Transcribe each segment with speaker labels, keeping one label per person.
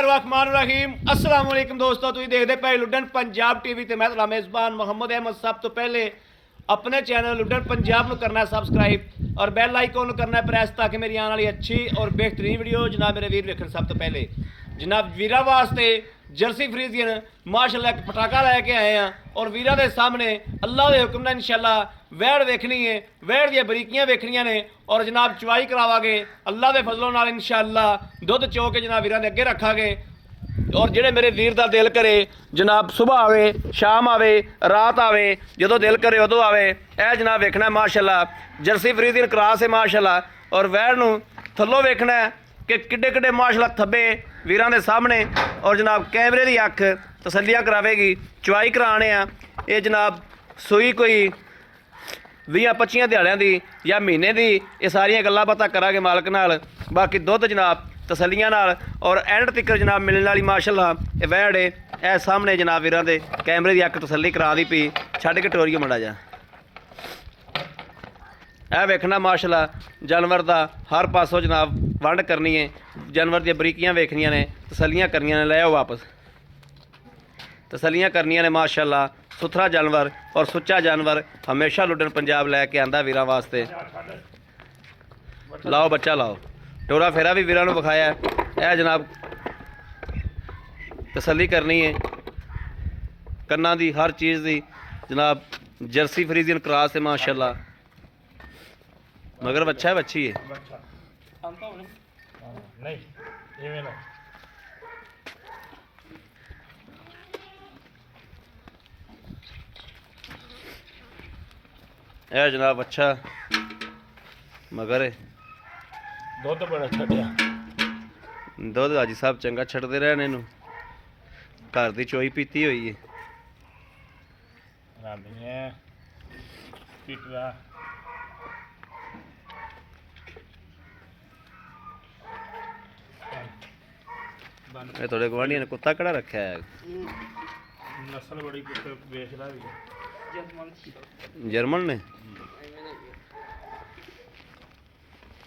Speaker 1: बिस्मिल्लाहिर्रहमानिर्रहीम अस्सलाम वालेकुम दोस्तों, तुम देखते पे लुडन पंजाब टीवी ते मैं तुहाडा मेज़बान मोहम्मद अहमद। सब तो पहले अपने चैनल लुडन पंजाब को करना सब्सक्राइब और बैल आइकन करना प्रेस ताकि मेरी आने वाली अच्छी और बेहतरीन वीडियो जनाब मेरे वीर वेखन। सब तो पहले जनाब वीरा वास्ते जर्सी फ्रीजियन माशाल्लाह एक पटाखा लैके आए हैं और वीरा के सामने अल्लाह के हुक्म ने इंशाल्लाह वैड़ वेखनी है, वैड़ दी बरीकियां वेखनियां ने और जनाब चवाई करावांगे अल्लाह के फजलों नाल इंशाल्लाह। दुध चो के जनाब वीरा दे अगे रखांगे और जेड़े मेरे वीर दा दिल करे जनाब सुबह आवे शाम आवे रात आवे जो दिल करे उदों आवे। यह जनाब वेखना माशाल्लाह जर्सी फ्रीजियन क्रॉस है माशाल्लाह और वैड़ नूं थल्लों वेखना कि किड्डे किड्डे माशाल्लाह थब्बे वीरां दे सामने और जनाब कैमरे की अख तसल्लियां करावेगी। चवाई कराने ये जनाब सूई कोई 20-25 दिहाड़ियां दी या महीने की, ये सारियां गल्लां बातां करांगे मालक नाल। बाकी दुध जनाब तसल्लियां नाल और एंड तक जनाब मिलने वाली माशाल्लाह ये वैड़ है। ए सामने जनाब वीरां दे कैमरे की अख तसल्ली करा दी पी। छड्ड के टोरीए मुंडा जा यह वेखना माशाल्लाह जानवर का हर पासों जनाब वंड करनी है। जानवर दी बरीकियां वेखनियां ने, तसल्लियां करनियां ने, ले आओ वापस तसल्लियां करनियां ने माशाल्लाह। सुथरा जानवर और सुच्चा जानवर हमेशा लुडन पंजाब लैके आंदा वीरां वास्ते। लाओ बच्चा लाओ, टोरा फेरा भी वीरां नूं विखाया। यह जनाब तसल्ली करनी है कन्ना दी हर चीज़ की जनाब। जर्सी फ्रीजियन क्रॉस है माशाल्लाह। मगर बच्चा है बच्ची है यह जनाब अच्छा मगर है।
Speaker 2: दुध बड़ा छड्या
Speaker 1: दुध हाजी साहब चंगा छड्डदे रहने नूं। घर दी चोई पीती हुई है।
Speaker 2: पिटवा
Speaker 1: ये थोड़े गुआढ़िया ने कुत्ता कड़ा रखा है।
Speaker 2: नस्ल बड़ी कुत्ते बेचदा भी
Speaker 1: जर्मन ने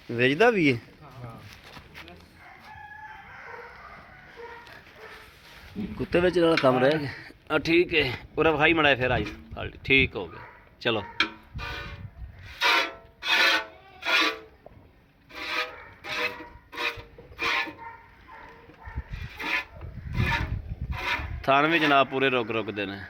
Speaker 1: वेचदा भी है। कुत्ते बेचने वाला काम रह गया। ठीक है पूरा भाई मनाए फिर आई ठीक हो गया। चलो थान भी जनाब पूरे रुक रुक देने।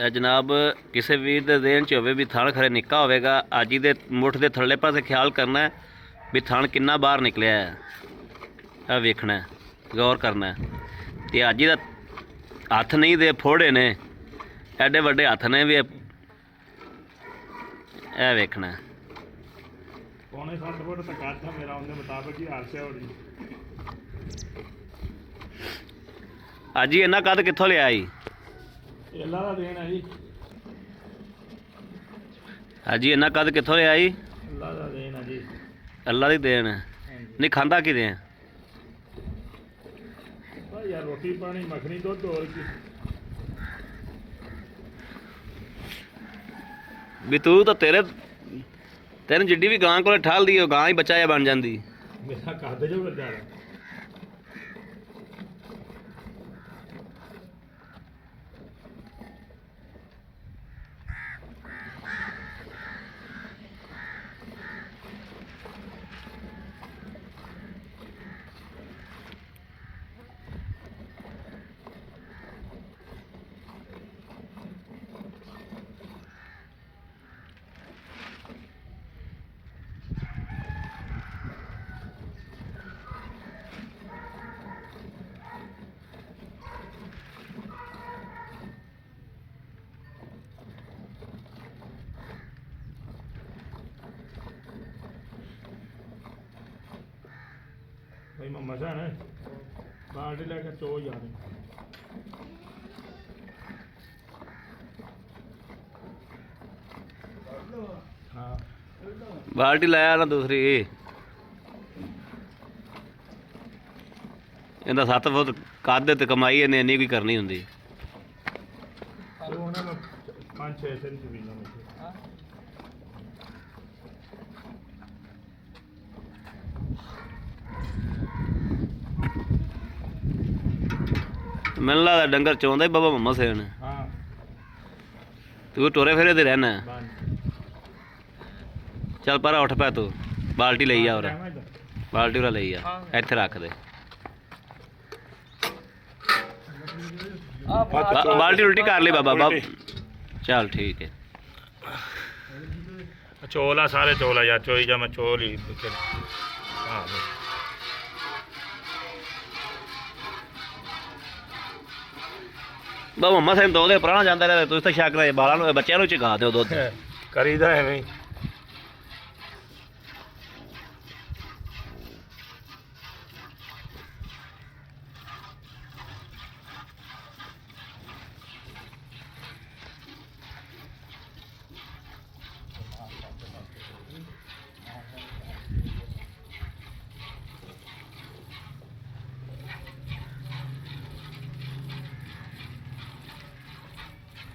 Speaker 1: जनाब किसी वीर के देन च होवे भी थण खरे निक्का होवेगा, अज ही दे मुठ के थल्ले पासे ख्याल करना है भी थण किन्ना बाहर निकलिया है। यह वेखना है, गौर करना है। तो अज ही दा हथ नहीं दे फोड़े ने, एडे वड्डे हथ ने भी। यह वेखना है
Speaker 2: पौने 7 फुट तक कद था मेरा उनके मुताबिक ही हादसा हो रही।
Speaker 1: अज ही इन्ना कद कित्थों लिया ही?
Speaker 2: अल्लाह का देन है जी।
Speaker 1: अज ही इन्ना कद कित्थों लिया ही?
Speaker 2: अल्लाह का देन है जी।
Speaker 1: अल्लाह की देन है। नहीं खांदा कि दें
Speaker 2: यार रोटी पानी मखनी दुध और की
Speaker 1: भी तू तो तेन जिड्डी भी गां को ठल दी गां ही बच्चा बन जाती।
Speaker 2: मेरा कद जो बड़ा ਮਜ਼ਾ ਨਾ ਬਾਲਟੀ ਲੈ ਕੇ ਚੋ ਜਾ ਰਹੇ ਹਾਂ
Speaker 1: ਬਾਲਟੀ ਲਾਇਆ ਨਾ ਦੂਸਰੀ ਇਹਦਾ 7 ਫੁੱਟ ਕੱਦ ਤੇ ਕਮਾਈ ਇਹਨੇ ਇੰਨੀ ਕੋਈ ਕਰਨੀ ਹੁੰਦੀ।
Speaker 2: ਉਹ ਉਹਨਾਂ ਨੂੰ 5-6 ਸੈਂਟ ਵੀ ਨਾ ਮਿਲੇ
Speaker 1: ਮੈਨੂੰ ਲੱਗਦਾ ਡੰਗਰ ਚੋਂਦਾ ਹੀ ਬਾਬਾ ਮੁਹੰਮਦ ਸੇਨ।
Speaker 2: ਹਾਂ
Speaker 1: ਤੂੰ ਟੋਰੇ ਫੇਰੇ ਤੇ ਰਹਿਣਾ।
Speaker 2: ਬੰਦ
Speaker 1: ਚੱਲ ਪਰ ਉੱਠ ਪੈ ਤੂੰ ਬਾਲਟੀ ਲਈ ਆ ਉਰਾ ਬਾਲਟੀ ਉਰਾ ਲਈ ਆ ਇੱਥੇ ਰੱਖ ਦੇ ਬਾਲਟੀ ਉਲਟੀ ਕਰ ਲਈ ਬਾਬਾ ਚੱਲ ਠੀਕ ਹੈ।
Speaker 2: ਚੋਲ ਆ ਸਾਰੇ ਚੋਲ ਆ ਯਾਰ ਚੋਈ ਜਾ ਮੈਂ ਚੋਲ ਹੀ ਹਾਂ
Speaker 1: ਬਾਬਾ ਮੁਹੰਮਦ ਸੇਨ ਤੋਂ ਉਹਦੇ ਪੁਰਾਣਾ ਜਾਂਦਾ ਰਿਹਾ ਤੁਸੀਂ ਤਾਂ ਸ਼ੱਕ ਰਹੇ ਬਾਲਾਂ ਨੂੰ ਬੱਚਿਆਂ ਨੂੰ ਚਗਾ ਦਿਓ ਦੁੱਧ।
Speaker 2: ਕਰੀਦਾ ਐਵੇਂ ਹੀ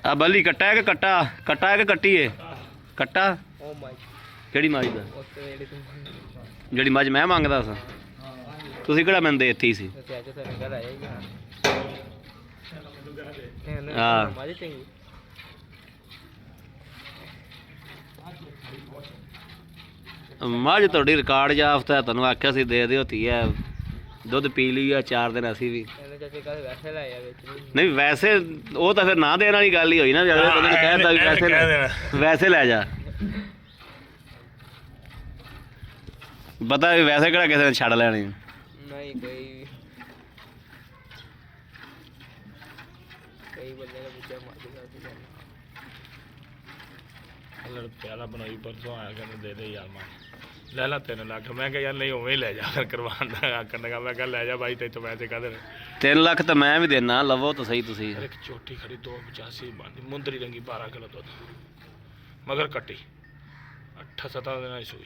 Speaker 1: ਆ ਬੱਲੀ ਕੱਟਾ ਹੈ ਕਿ ਕੱਟਾ ਹੈ ਕਿ ਕੱਟੀ ਹੈ ਕੱਟਾ ਕਿਹੜੀ ਮੱਝ ਦਾ ਜਿਹੜੀ ਮੱਝ ਮੈਂ ਮੰਗਦਾ ਸਾਂ ਤੁਸੀਂ ਕਿਹੜਾ ਮੈਨੂੰ ਦੇਤੀ ਸੀ। ਹਾਂ ਮੱਝ ਤੁਹਾਡੀ ਰਿਕਾਰਡ ਜਾਫਤਾ ਤੁਹਾਨੂੰ ਆਖਿਆ ਸੀ ਦੇ ਦਿਓ ਧੀਆ ਦੁੱਧ ਪੀ ਲਈ ਆ 4 ਦਿਨ ਅਸੀਂ ਵੀ ਨਹੀਂ ਵੈਸੇ ਉਹ ਤਾਂ ਫਿਰ ਨਾ ਦੇਣ ਵਾਲੀ ਗੱਲ ਹੀ ਹੋਈ ਨਾ ਅਗਲੇ ਬੰਦੇ ਨੇ ਕਹਿ ਦਿੱਤਾ ਵੀ ਵੈਸੇ ਲੈ ਜਾ ਪਤਾ ਵੀ ਵੈਸੇ ਕਿਹੜਾ ਕਿਸੇ ਨੇ ਛੱਡ ਲੈਣੀ
Speaker 3: ਨਹੀਂ ਕਈ ਬੰਦੇ ਨੇ ਪੁੱਛਿਆ ਮਾਰ
Speaker 2: ਪਿਆਲਾ ਬਣਾਈ ਪਰਸੋਂ ਆਇਆ ਕਹਿੰਦੇ ਦੇ ਦੇ ਯਾਰ ਮੈਂ ਲੈ ਲਾ 3 ਲੱਖ ਮੈਂ ਕਿਹਾ ਯਾਰ ਨਹੀਂ ਉਵੇਂ ਹੀ ਲੈ ਜਾ ਫਿਰ ਕਰਵਾਉਣ ਦਾ ਆਖਣ ਲੱਗਾ ਮੈਂ ਕਿਹਾ ਲੈ ਜਾ ਬਾਈ ਤੇ ਪੈਸੇ ਕਾਹਦੇ ਨੇ
Speaker 1: 3 ਲੱਖ ਤਾਂ ਮੈਂ ਵੀ ਦੇਣਾ ਲਵੋ ਤਾਂ ਸਹੀ ਤੁਸੀਂ।
Speaker 2: ਇੱਕ ਛੋਟੀ ਖੜੀ 285 ਬੰਦੀ ਮੁੰਦਰੀ ਰੰਗੀ 12 ਕਿਲੋ ਦੁੱਧ ਮਗਰ ਕੱਟੀ 8-7 ਦਿਨਾਂ ਦੀ ਸੂਈ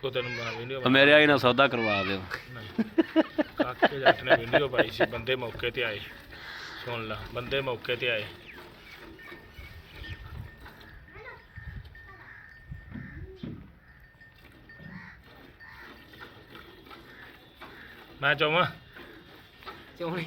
Speaker 2: ਕੋ ਤੈਨੂੰ ਮੈਂ ਵੀਡੀਓ
Speaker 1: ਮੇਰੇ ਆਈ ਨਾਲ ਸੌਦਾ ਕਰਵਾ ਦਿਓ।
Speaker 2: ਕਾਕੇ ਜੱਟ ਨੇ ਵੀਡੀਓ ਪਾਈ ਸੀ ਬੰਦੇ ਮੌਕੇ ਤੇ ਆਏ ਸੁਣ ਲਾ ਬੰਦੇ ਮੌਕੇ ਤੇ ਆਏ ਮੈਂ ਚਾਹਾਂ
Speaker 3: ਚੋਣੀ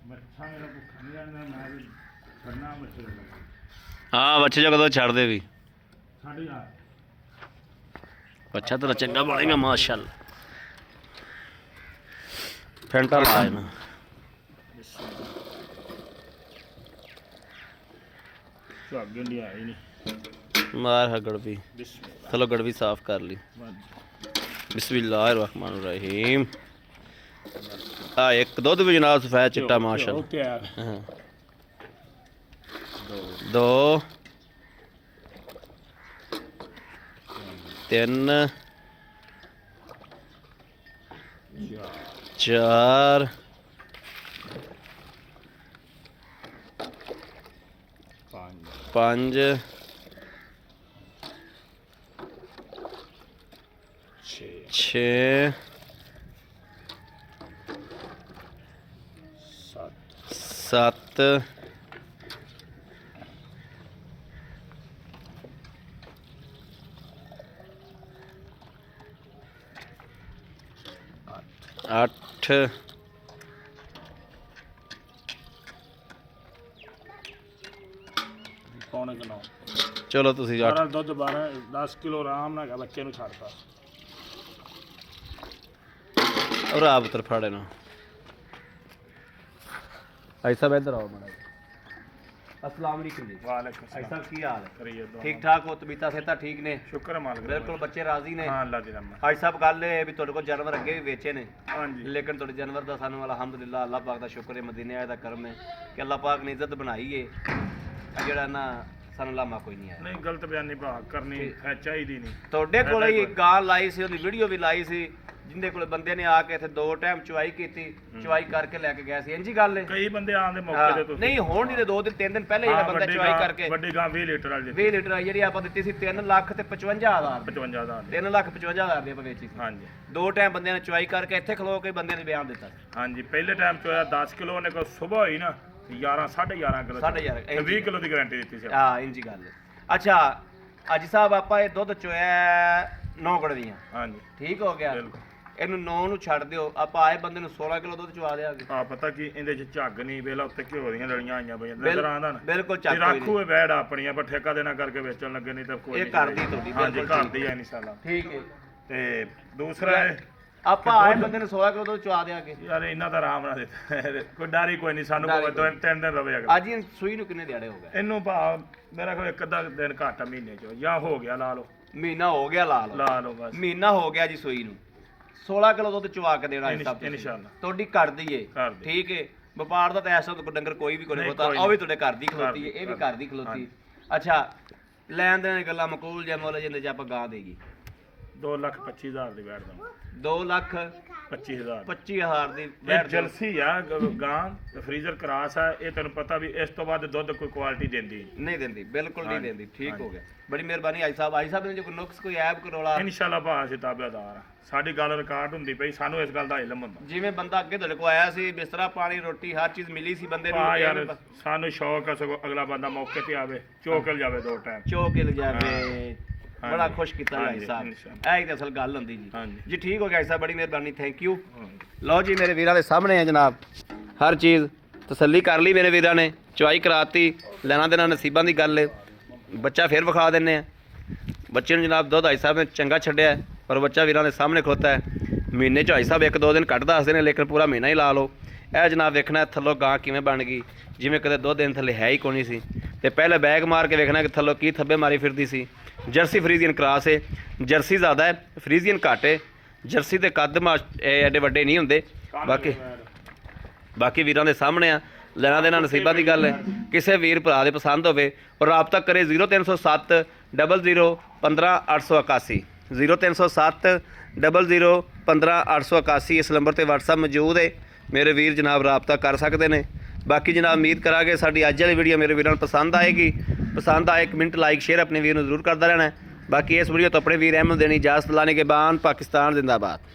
Speaker 2: ਮੱਛਾ ਮੇਰਾ ਭੁੱਖਾ ਨਹੀਂ ਜਾਂਦਾ ਮੈਂ ਵੀ ਛੱਡਣਾ ਮੱਛੇ ਦਾ
Speaker 1: ਹਾਂ ਬੱਚੇ ਜੋ ਕਦੋਂ ਛੱਡਦੇ ਵੀ
Speaker 2: ਛੱਡ ਯਾਰ
Speaker 1: ਬੱਚਾ ਤਾਂ ਚੰਗਾ ਬਣੇਗਾ ਮਾਸ਼ਾਅੱਲਾ ਫੈਂਟਾ ਲਾ ਇਹਨੂੰ
Speaker 2: ਅੱਗੇ ਨਹੀਂ ਆਈ ਨਹੀਂ
Speaker 1: ਮਾਰ ਹਾ ਗੜਵੀ ਚਲੋ ਗੜਵੀ ਸਾਫ਼ ਕਰ ਲਈ ਬਿਸਮਿल्लाहिर्रहमानिर्रहीम ਆ ਇੱਕ ਦੁੱਧ ਵੀ ਜਨਾਬ ਸਫੈਦ ਚਿੱਟਾ ਮਾਸ਼ਾਅੱਲਾ
Speaker 2: ਤਿਆਰ
Speaker 1: ਹਾਂ 2 3 4 5 6 7 8 8
Speaker 2: ਪੌਣੇ ਕਿਲੋ
Speaker 1: ਚਲੋ ਤੁਸੀਂ 8
Speaker 2: ਸਾਰਾ ਦੁੱਧ 10 ਕਿਲੋ ਆਰਾਮ ਨਾਲ ਹੈਗਾ, ਬੱਚੇ ਨੂੰ ਛੱਡਤਾ।
Speaker 1: ਔਰ ਆਪ ਉਤਰ ਫਾੜੇ ਨਾ ਐਸਾ ਇੱਧਰ ਆਓ ਮਾੜਾ अस्सलाम वालेकुम जी।
Speaker 2: वालेकुम
Speaker 1: ऐसा
Speaker 2: सलाम।
Speaker 1: की हाल है?
Speaker 2: करिए दुआ।
Speaker 1: ठीक ठाक हो? तबीयत सेहत ठीक ने?
Speaker 2: शुक्र है मालिक दा।
Speaker 1: बिल्कुल बच्चे राजी ने?
Speaker 2: हाँ अल्लाह दी रहमत।
Speaker 1: आज साहब गल है भी ਤੁਹਾਡੇ ਕੋਲ ਜਾਨਵਰ ਅੱਗੇ ਵੀ ਵੇਚੇ ਨੇ
Speaker 2: हाँ जी
Speaker 1: ਲੇਕਿਨ ਤੁਹਾਡੇ ਜਾਨਵਰ ਦਾ ਸਾਨੂੰ ਅਲਹਮਦੁਲਿਲਾ ਅੱਲਾਹ ਪਾਕ ਦਾ ਸ਼ੁਕਰ ਹੈ, ਮਦੀਨੇ ਆਏ ਦਾ ਕਰਮ ਹੈ ਕਿ ਅੱਲਾਹ ਪਾਕ ਨੇ ਇੱਜ਼ਤ ਬਣਾਈ ਹੈ। ਆ ਜਿਹੜਾ ਨਾ ਸਾਨੂੰ ਲਾਮਾ ਕੋਈ ਨਹੀਂ ਆਇਆ।
Speaker 2: नहीं गलत बयानी भाग करनी है चाहिए नहीं।
Speaker 1: ਤੁਹਾਡੇ ਕੋਲ ਹੀ ਗਾਂ ਲਾਈ ਸੀ, ਉਹਦੀ ਵੀਡੀਓ ਵੀ ਲਾਈ ਸੀ, ਜਿੰਦੇ ਕੋਲ ਬੰਦੇ ਨੇ ਆ ਕੇ ਇੱਥੇ 2 ਟਾਈਮ ਚੁਆਈ ਕੀਤੀ, ਚੁਆਈ ਕਰਕੇ ਲੈ ਕੇ ਗਏ ਸੀ। ਇੰਜੀ ਗੱਲ ਹੈ?
Speaker 2: कई बंदे आंदे मौके
Speaker 1: ਹਾਂ,
Speaker 2: ते तुसी
Speaker 1: ਨਹੀਂ ਹੁਣ ਨਹੀਂ ਤੇ 2 ਦਿਨ 3 ਦਿਨ ਪਹਿਲੇ ਜਿਹੜਾ ਬੰਦਾ ਚੁਆਈ ਕਰਕੇ
Speaker 2: ਵੱਡੀ ਗਾਂ 20 ਲੀਟਰ ਵਾਲੀ
Speaker 1: 20 ਲੀਟਰ ਆਈ ਜਿਹੜੀ ਆਪਾਂ ਦਿੱਤੀ ਸੀ 3,55,000
Speaker 2: 55,000 ਦੀ।
Speaker 1: 3,55,000 ਦੀ ਆਪਾਂ ਵੇਚੀ ਸੀ।
Speaker 2: हाँ जी
Speaker 1: 2 ਟਾਈਮ ਬੰਦਿਆਂ ਨੇ ਚੁਆਈ ਕਰਕੇ ਇੱਥੇ ਖਲੋ ਕੇ ਬੰਦਿਆਂ ਨੇ ਬਿਆਨ ਦਿੱਤਾ।
Speaker 2: हाँ जी पहले टाइम चोया 10 किलो ने को सुबह हुई ना 11 11.5 किलो
Speaker 1: 11.5
Speaker 2: 20 किलो ਦੀ ਗਾਰੰਟੀ ਦਿੱਤੀ ਸੀ।
Speaker 1: ਹਾਂ ਇੰਜੀ ਗੱਲ ਹੈ। ਅੱਛਾ ਅੱਜ ਸਾਹਿਬ ਆਪਾਂ ਇਹ ਦੁੱਧ ਚੋਇਆ 9 ਗੜਵੀਆਂ,
Speaker 2: हाँ जी
Speaker 1: ਠੀਕ ਹੋ ਗਿਆ।
Speaker 2: ਬਿਲਕੁਲ।
Speaker 1: ਇਹਨੂੰ 9 ਨੂੰ ਛੱਡ ਦਿਓ, ਆਪਾਂ ਆਏ ਬੰਦੇ ਨੂੰ 16 ਕਿਲੋ ਦੁੱਧ ਚਵਾ ਦੇਾਂਗੇ।
Speaker 2: ਆ ਪਤਾ ਕੀ ਇਹਦੇ ਚ ਝੱਗ ਨਹੀਂ ਵੇਲਾ ਉੱਤੇ ਘਿਓ ਦੀਆਂ ਲੜੀਆਂ ਆਈਆਂ ਪਈਆਂ ਨਜ਼ਰ ਆਉਂਦਾ ਨਾ।
Speaker 1: ਬਿਲਕੁਲ
Speaker 2: ਤੇ
Speaker 1: ਚੱਕ ਕੋਈ
Speaker 2: ਰੱਖੂ ਇਹ ਬੈੜ ਆਪਣੀਆਂ ਪਰ ਠੇਕਾ ਦੇਣਾ ਕਰਕੇ ਵੇਚਣ ਲੱਗੇ ਨਹੀਂ ਤਾਂ ਕੋਈ
Speaker 1: ਇਹ
Speaker 2: ਨਹੀਂ
Speaker 1: ਘਰ ਦੀ ਤੁਹਾਡੀ,
Speaker 2: ਹਾਂ ਜੀ
Speaker 1: ਬਿਲਕੁਲ
Speaker 2: ਘਰ ਦੀ ਹੈ ਇਨਸ਼ਾਅੱਲਾ।
Speaker 1: ਠੀਕ ਹੈ।
Speaker 2: ਤੇ ਦੂਸਰਾ ਇਹ
Speaker 1: ਆਪਾਂ ਆਏ ਬੰਦੇ ਨੂੰ 16 ਕਿਲੋ ਦੁੱਧ ਚਵਾ ਦੇਾਂਗੇ।
Speaker 2: ਯਾਰ ਇਹਨਾਂ ਦਾ ਆਰਾਮ ਨਾਲ ਦਿੱਤਾ ਕੋਈ ਡਰ ਹੀ ਕੋਈ ਨਹੀਂ ਸਾਨੂੰ
Speaker 1: ਡਰ ਹੀ
Speaker 2: ਕੋਈ 3 ਦਿਨ ਰਵੇ ਅਗਰ
Speaker 1: ਅੱਜ ਹੀ ਸੂਈ ਨੂੰ ਕਿੰਨੇ ਦਿਹਾੜੇ ਹੋ ਗਏ?
Speaker 2: ਇਹਨੂੰ ਭਾ ਮੇਰਾ ਕੋਈ ਇੱਕ ਅੱਧਾ ਦਿਨ ਘੱਟ ਆ ਮਹੀਨੇ ਚ ਜਾਂ ਹੋ ਗਿਆ ਲਾ ਲਓ
Speaker 1: ਮਹੀਨਾ ਹੋ ਗਿਆ, ਲਾ ਲਓ
Speaker 2: ਲਾ ਲਓ ਬਸ
Speaker 1: ਮਹੀਨਾ ਹੋ ਗਿਆ ਜੀ ਸੂਈ ਨੂੰ। 16 ਕਿਲੋ ਦੁੱਧ ਚਵਾ ਕੇ ਦੇਣਾ ਇਸ ਸਭ
Speaker 2: ਇਨਸ਼ਾਅੱਲਾ
Speaker 1: ਤੁਹਾਡੀ ਘਰ ਦੀ ਏ,
Speaker 2: ਘਰ ਦੀ।
Speaker 1: ਠੀਕ ਹੈ। ਵਪਾਰ ਦਾ ਤਾਂ ਐਸਾ ਤਾਂ ਡੰਗਰ ਕੋਈ ਵੀ ਕੋਈ ਨਹੀਂ
Speaker 2: ਨਹੀਂ,
Speaker 1: ਹੁੰਦਾ,
Speaker 2: ਕੋਈ
Speaker 1: ਉਹ ਵੀ
Speaker 2: ਨਹੀਂ।
Speaker 1: ਤੁਹਾਡੇ ਘਰ ਦੀ ਖਲੋਤੀ ਹੈ, ਇਹ ਵੀ ਘਰ ਦੀ ਖਲੋਤੀ। ਅੱਛਾ ਲੈਣ ਦੇਣ ਦੀਆਂ ਗੱਲਾਂ ਮਕੂਲ ਜੇ ਮੁੱਲ ਜਿੰਦੇ ਚ ਆਪਾਂ ਗਾਂ ਦੇਗੀ
Speaker 2: 2,25,000 ਦੀ ਬੈਠ ਦਵਾਂ
Speaker 1: 2,25,000
Speaker 2: 25,000
Speaker 1: ਦੀ
Speaker 2: ਇਹ
Speaker 1: ਬੈਠ
Speaker 2: ਜਲਸੀ ਆ ਗਾਂ ਫਰੀਜ਼ਰ ਕਰਾਸ ਆ ਇਹ ਤੈਨੂੰ ਪਤਾ ਵੀ ਇਸ ਤੋਂ ਬਾਅਦ ਦੁੱਧ ਕੋਈ ਕੁਆਲਿਟੀ ਦਿੰਦੀ
Speaker 1: ਨਹੀਂ ਦਿੰਦੀ, ਬਿਲਕੁਲ ਨਹੀਂ
Speaker 2: ਹਾਂਜੀ,
Speaker 1: ਦਿੰਦੀ। ਠੀਕ
Speaker 2: ਹਾਂਜੀ।
Speaker 1: ਹੋ ਗਿਆ, ਬੜੀ ਮਿਹਰਬਾਨੀ ਆਈ ਸਾਹਿਬ ਨੇ ਜੇ ਕੋਈ ਨੁਕਸ ਕੋਈ ਐਬ ਕਰੋਲਾ
Speaker 2: ਇਨਸ਼ਾਅੱਲਾ ਭਾ ਅਸੀਂ ਤਾਬੇਦਾਰ ਆ ਸਾਡੀ ਗੱਲ ਰਿਕਾਰਡ ਹੁੰਦੀ ਪਈ ਸਾਨੂੰ ਇਸ ਗੱਲ ਦਾ ਇਲਮ ਹੁੰਦਾ
Speaker 1: ਜਿਵੇਂ ਬੰਦਾ ਅੱਗੇ ਤੁਹਾਡੇ ਕੋਲ ਆਇਆ ਸੀ, ਬਿਸਤਰਾ ਪਾਣੀ ਰੋਟੀ ਹਰ ਚੀਜ਼ ਮਿਲੀ ਸੀ ਬੰਦੇ ਨੂੰ,
Speaker 2: ਭਾ ਯਾਰ
Speaker 1: ਐਵੇਂ
Speaker 2: ਸਾਨੂੰ ਸ਼ੌਕ ਆ ਸਗੋਂ ਅਗਲਾ ਬੰਦਾ ਮੌਕੇ ਤੇ ਆਵੇ ਚੋਕਲ ਜਾਵੇ 2 ਟਾਈਮ
Speaker 1: ਚੋ ਕੇ ਲਿਜਾਵੇ।
Speaker 2: ਹਾਂ।
Speaker 1: ਬੜਾ ਖੁਸ਼ ਕੀਤਾ
Speaker 2: ਹਾਂਜੀ,
Speaker 1: ਭਾਈ ਸਾਹਿਬ,
Speaker 2: ਇਨਸ਼ਾਅੱਲਾ।
Speaker 1: ਇਹ ਹੀ ਤਾਂ ਅਸਲ ਗੱਲ ਹੁੰਦੀ ਜੀ।
Speaker 2: ਹਾਂਜੀ।
Speaker 1: ਜੀ ਠੀਕ ਹੋ ਗਿਆ ਸਾਹਿਬ, ਬੜੀ ਮਿਹਰਬਾਨੀ, ਥੈਂਕ ਯੂ। ਲਓ ਜੀ ਮੇਰੇ ਵੀਰਾਂ ਦੇ ਸਾਹਮਣੇ ਹੈ ਜਨਾਬ, ਹਰ ਚੀਜ਼ ਤਸੱਲੀ ਕਰ ਲਈ ਮੇਰੇ ਵੀਰਾਂ ਨੇ, ਚੁਆਈ ਕਰਾਤੀ, ਲੈਣਾ ਦੇਣਾ ਨਸੀਬਾਂ ਦੀ ਗੱਲ ਹੈ। ਬੱਚਾ ਫਿਰ ਵਿਖਾ ਦਿੰਨੇ ਆ ਬੱਚੇ ਨੂੰ ਜਨਾਬ, ਦੁੱਧ ਭਾਈ ਸਾਹਿਬ ਨੇ ਚੰਗਾ ਛੱਡਿਆ ਹੈ, ਪਰ ਬੱਚਾ ਵੀਰਾਂ ਦੇ ਸਾਹਮਣੇ ਖਲੋਤਾ ਹੈ। ਮਹੀਨੇ 'ਚ ਭਾਈ ਸਾਹਿਬ 1-2 ਦਿਨ ਕੱਢ ਦੱਸਦੇ ਨੇ, ਲੇਕਿਨ ਪੂਰਾ ਮਹੀਨਾ ਹੀ ਲਾ ਲਓ। ਇਹ ਜਨਾਬ ਵੇਖਣਾ ਥੱਲੋਂ ਗਾਂ ਕਿਵੇਂ ਬਣ ਗਈ, ਜਿਵੇਂ ਕਦੇ 2 ਦਿਨ ਥੱਲੇ ਹੈ ਹੀ ਕੋਈ ਨਹੀਂ ਸੀ। ਤੇ ਪਹਿਲੇ ਬੈਗ ਮਾਰ ਕੇ ਵੇਖਣਾ ਕਿ ਥੱਲੋਂ ਕੀ ਥੱਬੇ ਮਾਰੀ ਫਿਰਦੀ ਸੀ। ਜਰਸੀ ਫਰੀਜ਼ੀਅਨ ਕਰਾਸ ਹੈ, ਜਰਸੀ ਜ਼ਿਆਦਾ ਹੈ, ਫਰੀਜ਼ੀਅਨ ਘੱਟ ਹੈ। ਜਰਸੀ ਦੇ ਕੱਦ ਇਹ ਐਡੇ ਵੱਡੇ ਨਹੀਂ ਹੁੰਦੇ। ਬਾਕੀ ਵੀਰਾਂ ਦੇ ਸਾਹਮਣੇ ਆ, ਲੈਣਾ ਦੇਣਾ ਨਸੀਬਾਂ ਦੀ ਗੱਲ ਹੈ। ਕਿਸੇ ਵੀਰ ਭਰਾ ਦੇ ਪਸੰਦ ਹੋਵੇ ਔਰ ਰਾਬਤਾ ਕਰੇ 0307 00 15 881 0307 00 15 881 ਇਸ ਨੰਬਰ ਤੇ WhatsApp ਮੌਜੂਦ ਹੈ। ਮੇਰੇ ਵੀਰ ਜਨਾਬ ਰਾਬਤਾ ਕਰ ਸਕਦੇ ਨੇ। ਬਾਕੀ ਜਨਾਬ ਉਮੀਦ ਕਰਾਂਗੇ ਸਾਡੀ ਅੱਜ ਵਾਲੀ ਵੀਡੀਓ ਮੇਰੇ ਵੀਰਾਂ ਨੂੰ ਪਸੰਦ ਆਏਗੀ। ਪਸੰਦ ਆਏ ਕਮੈਂਟ ਲਾਈਕ ਸ਼ੇਅਰ ਆਪਣੇ ਵੀਰ ਨੂੰ ਜ਼ਰੂਰ ਕਰਦਾ ਰਹਿਣਾ। ਬਾਕੀ ਇਸ ਵੀਡੀਓ ਤੋਂ ਆਪਣੇ ਵੀਰ ਅਹਿਮਦ ਦੇਣੀ ਇਜਾਜ਼ਤ ਲਾਣੇ ਕੇ ਬਾਅਦ ਪਾਕਿਸਤਾਨ ਜ਼ਿੰਦਾਬਾਦ।